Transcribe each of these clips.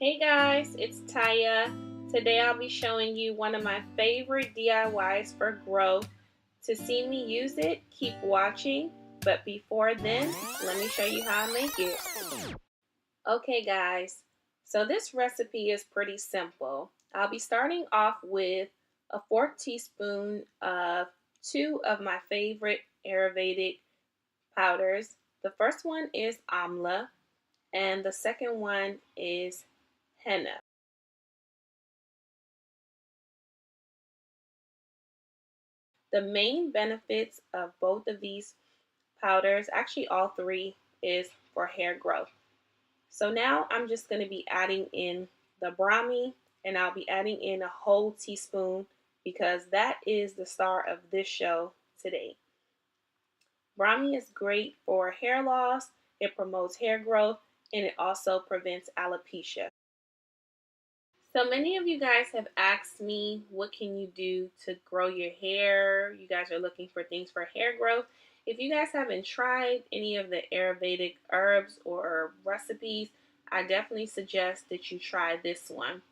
Hey guys, it's Taya. Today I'll be showing you one of my favorite DIYs for growth. To see me use it, keep watching, but before then, let me show you how I make it. Okay guys, so this recipe is pretty simple. I'll be starting off with a 4th teaspoon of two of my favorite Ayurvedic powders. The first one is Amla and the second one is Henna. The main benefits of both of these powders, actually all three, is for hair growth. So now I'm just going to be adding in the brahmi, and I'll be adding in a whole teaspoon because that is the star of this show today. Brahmi is great for hair loss, it promotes hair growth, and it also prevents alopecia. So many of you guys have asked me, what can you do to grow your hair? You guys are looking for things for hair growth. If you guys haven't tried any of the Ayurvedic herbs or recipes, I definitely suggest that you try this one.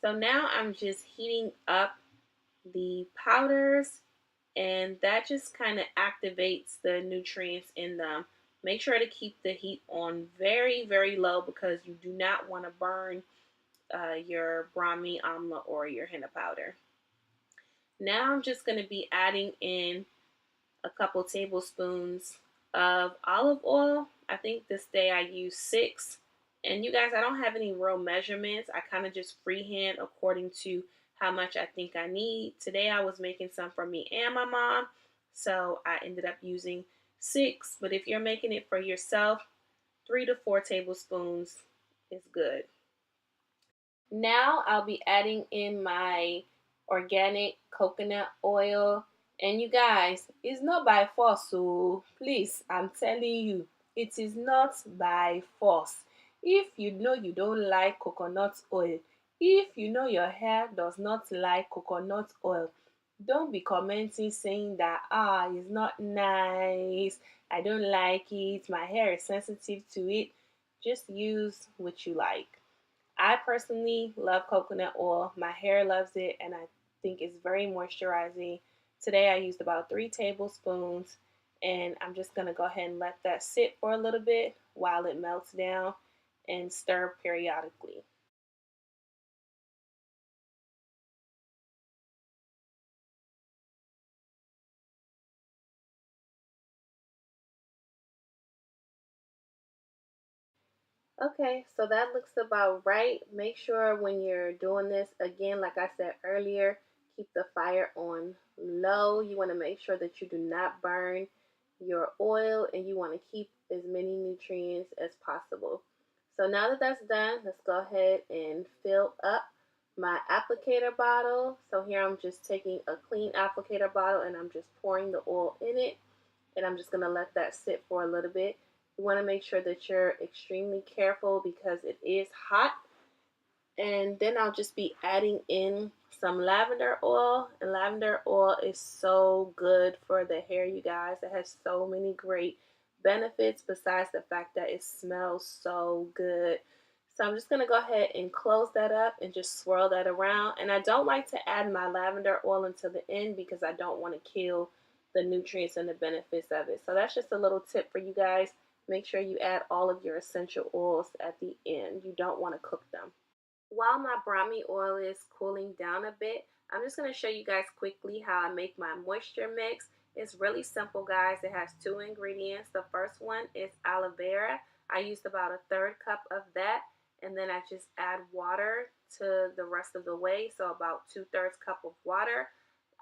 So now I'm just heating up the powders, and that just kind of activates the nutrients in them. Make sure to keep the heat on very, very low because you do not want to burn your Brammi, Amla, or your Henna powder. Now I'm just going to be adding in a couple tablespoons of olive oil. I think this day I used 6. And you guys, I don't have any real measurements. I kind of just freehand according to how much I think I need. Today I was making some for me and my mom, so I ended up using 6. But if you're making it for yourself, 3 to 4 tablespoons is good. Now I'll be adding in my organic coconut oil. And you guys, it's not by force, so please, I'm telling you, it is not by force. If you know you don't like coconut oil, if you know your hair does not like coconut oil, don't be commenting saying that it's not nice, I don't like it, my hair is sensitive to it. Just use what you like. I personally love coconut oil. My hair loves it, and I think it's very moisturizing. Today I used about 3 tablespoons, and I'm just going to go ahead and let that sit for a little bit while it melts down and stir periodically. Okay, so that looks about right. Make sure when you're doing this, again, like I said earlier, keep the fire on low. You want to make sure that you do not burn your oil, and you want to keep as many nutrients as possible. So now that that's done, let's go ahead and fill up my applicator bottle. So here I'm just taking a clean applicator bottle and I'm just pouring the oil in it, and I'm just going to let that sit for a little bit. You want to make sure that you're extremely careful because it is hot. And then I'll just be adding in some lavender oil. And lavender oil is so good for the hair, you guys. It has so many great benefits besides the fact that it smells so good. So I'm just going to go ahead and close that up and just swirl that around. And I don't like to add my lavender oil until the end because I don't want to kill the nutrients and the benefits of it. So that's just a little tip for you guys. Make sure you add all of your essential oils at the end. You don't want to cook them. While my Brahmi oil is cooling down a bit, I'm just going to show you guys quickly how I make my moisture mix. It's really simple, guys. It has 2 ingredients. The first one is aloe vera. I used about a 1/3 cup of that, and then I just add water to the rest of the way, so about 2/3 cup of water.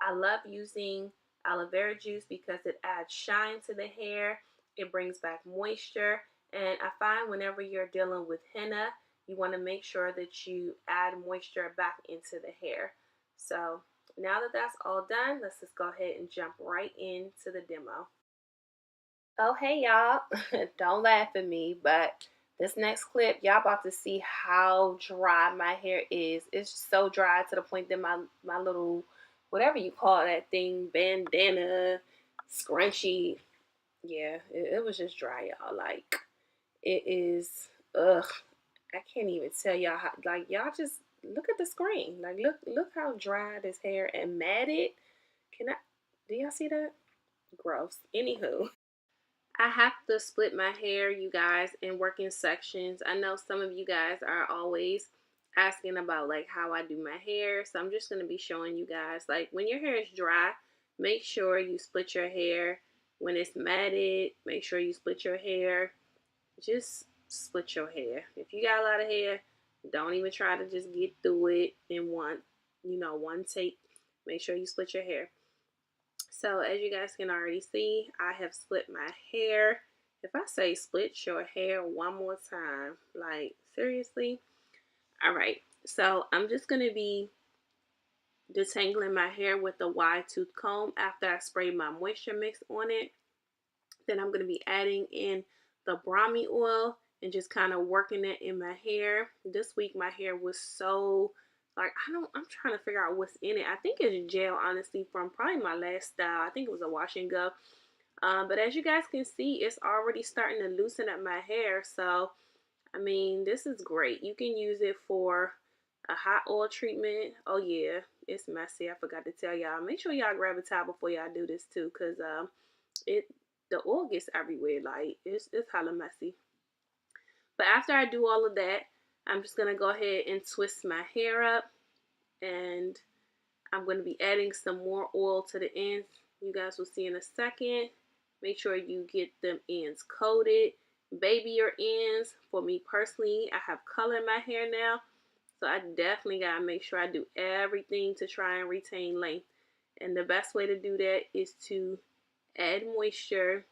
I love using aloe vera juice because it adds shine to the hair. It brings back moisture, and I find whenever you're dealing with henna, you want to make sure that you add moisture back into the hair. So now that that's all done, let's just go ahead and jump right into the demo. Oh, hey y'all, don't laugh at me, but this next clip, y'all about to see how dry my hair is. It's so dry to the point that my little, whatever you call that thing, bandana, scrunchie, yeah, it was just dry, y'all. Like, it is, ugh. I can't even tell y'all how, like, y'all just look at the screen. Like, look how dry this hair and matted. Do y'all see that? Gross. Anywho, I have to split my hair, you guys, and work in sections. I know some of you guys are always asking about like how I do my hair, so I'm just going to be showing you guys like when your hair is dry, make sure you split your hair. When it's matted, make sure you split your hair. Just split your hair. If you got a lot of hair, don't even try to just get through it in one take. Make sure you split your hair. So as you guys can already see, I have split my hair. If I say split your hair one more time, like seriously? All right, so I'm just going to be detangling my hair with the wide tooth comb after I spray my moisture mix on it. Then I'm going to be adding in the Brammi oil and just kind of working it in my hair. This week my hair was so like I'm trying to figure out what's in it. I think it's gel, honestly, from probably my last style. I think it was a wash and go. But as you guys can see, it's already starting to loosen up my hair. So I mean, this is great. You can use it for a hot oil treatment. Oh yeah, it's messy. I forgot to tell y'all. Make sure y'all grab a towel before y'all do this too, because the oil gets everywhere. Like it's hella messy. But after I do all of that, I'm just gonna go ahead and twist my hair up, and I'm gonna be adding some more oil to the ends. You guys will see in a second. Make sure you get them ends coated. Baby your ends. For me personally, I have color in my hair now, so I definitely gotta make sure I do everything to try and retain length. And the best way to do that is to add moisture,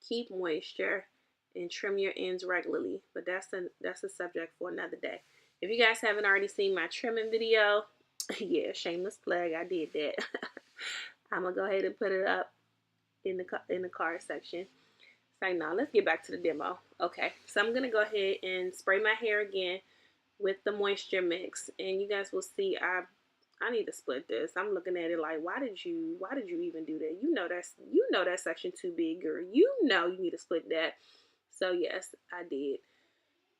keep moisture, and trim your ends regularly. But that's a subject for another day. If you guys haven't already seen my trimming video, yeah, shameless plug, I did that. I'm gonna go ahead and put it up in the card section. So now let's get back to the demo. Okay, so I'm gonna go ahead and spray my hair again with the moisture mix, and you guys will see I need to split this. I'm looking at it like, why did you even do that? You know that section too big, girl. You know you need to split that. So yes, I did.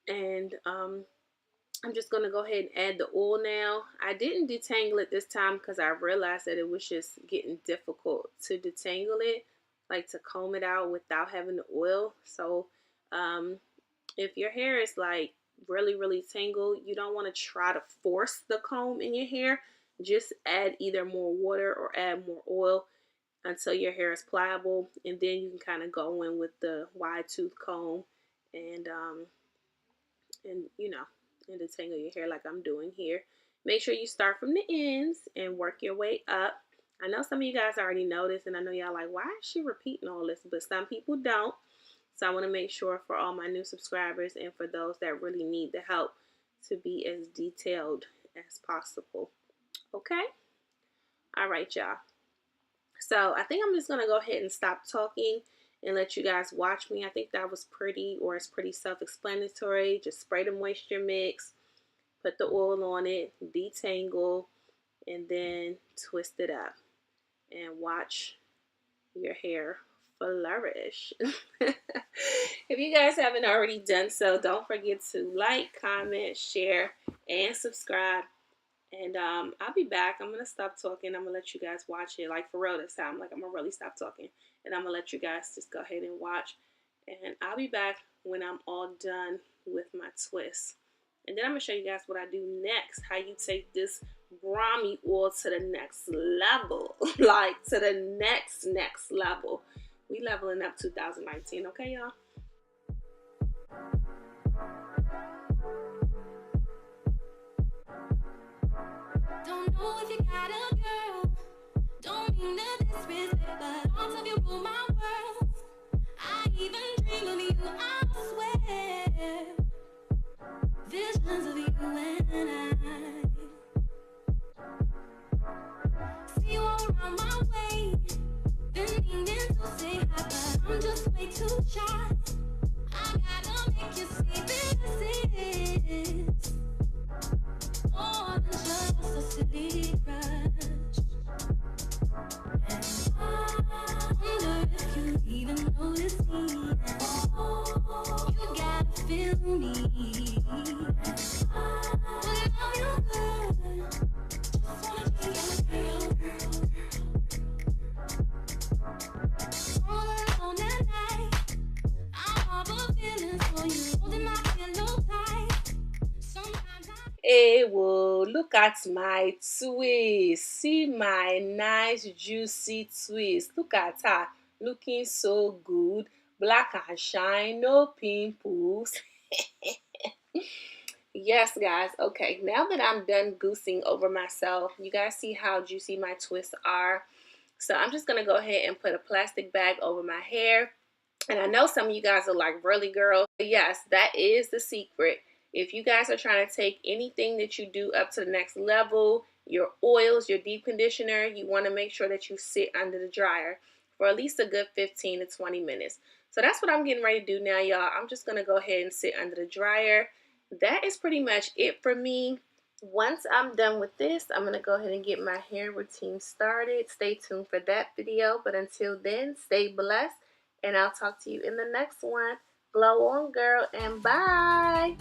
And I'm just gonna go ahead and add the oil now. I didn't detangle it this time because I realized that it was just getting difficult to detangle it, like to comb it out without having the oil. So if your hair is like really tangled, you don't want to try to force the comb in your hair. Just add either more water or add more oil until your hair is pliable, and then you can kind of go in with the wide tooth comb and and detangle your hair like I'm doing here. Make sure you start from the ends and work your way up. I know some of you guys already know this, and I know y'all like, why is she repeating all this? But some people don't. So I want to make sure for all my new subscribers and for those that really need the help to be as detailed as possible. Okay? All right, y'all. So I think I'm just going to go ahead and stop talking and let you guys watch me. I think that was pretty, or it's pretty self-explanatory. Just spray the moisture mix, put the oil on it, detangle, and then twist it up and watch your hair flourish. If you guys haven't already done so, don't forget to like, comment, share, and subscribe. And I'll be back. I'm going to stop talking. I'm going to let you guys watch it. Like for real this time. Like I'm going to really stop talking. And I'm going to let you guys just go ahead and watch. And I'll be back when I'm all done with my twist. And then I'm going to show you guys what I do next. How you take this Brammi oil to the next level. Like to the next level. We leveling up 2019. Okay, y'all? Don't know if you got a girl. Don't mean to disrespect, but thoughts of you rule my world. I even dream of you, I swear. Visions of you and I see you all around my way. Been meaning to say hi, but I'm just way too shy. I gotta make you see this is more than just a silly crush. And I wonder if you even notice me. feel me. I love you good. Just wanna be your girl. All alone at night, I harbor feelings for you, holding my pillow tight. Sometimes I Hey, whoa, look at my twist. See my nice juicy twist. Look at her, looking so good. Black and shine, no pimples. Yes, guys. Okay, now that I'm done goosing over myself, you guys see how juicy my twists are. So I'm just going to go ahead and put a plastic bag over my hair. And I know some of you guys are like, really, girl? But yes, that is the secret. If you guys are trying to take anything that you do up to the next level, your oils, your deep conditioner, you want to make sure that you sit under the dryer for at least a good 15 to 20 minutes. So that's what I'm getting ready to do now, y'all. I'm just going to go ahead and sit under the dryer. That is pretty much it for me. Once I'm done with this, I'm going to go ahead and get my hair routine started. Stay tuned for that video. But until then, stay blessed. And I'll talk to you in the next one. Glow on, girl, and bye.